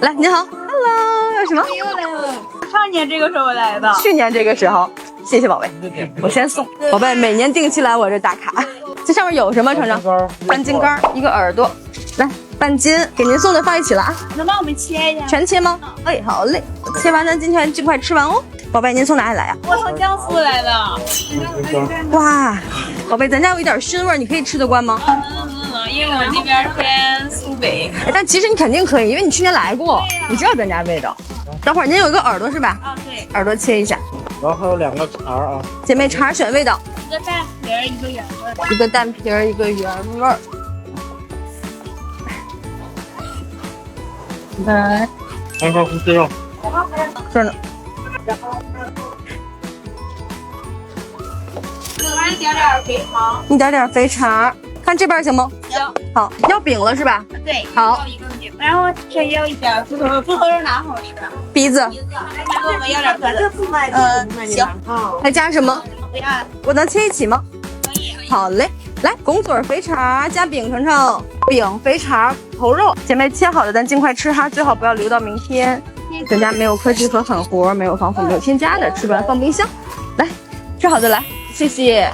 来，您好 ，Hello， 要什么？又来了，上年这个时候来的，去年这个时候，谢谢宝贝，我先送宝贝，每年定期来我这打卡。这上面有什么？程程，半斤干，一个耳朵，来半斤，给您送的放一起了啊。能帮我们切一下？全切吗？哎，好嘞，切完咱今天尽快吃完哦。宝贝，您从哪里来呀？我从江苏来的。哇，宝贝，咱家有一点熏味儿，你可以吃得惯吗？能，因为我这边偏苏北。但其实你肯定可以，因为你去年来过，你知道咱家味道。等会儿您有一个耳朵是吧？啊，对。耳朵切一下。然后还有2个肠啊。姐妹肠选味道。一个蛋皮儿，一个原味儿。一个蛋皮儿，一个原味儿。来，2块红鸡肉。这呢。一点点肥肠。一点点肥肠，看这边行吗？行。好，要饼了是吧？对。好。要一个饼，然后这要一点猪头肉哪好吃？鼻子。给我们要点壳子。行。还加什么？不要。我能切一起吗？可以。好嘞，来拱嘴肥肠加饼，程程，饼肥肠头肉，姐妹切好的咱尽快吃哈，最好不要留到明天。咱家没有科技和狠活，没有防腐，没有添加的，吃不完放冰箱。来，吃好的来，谢谢。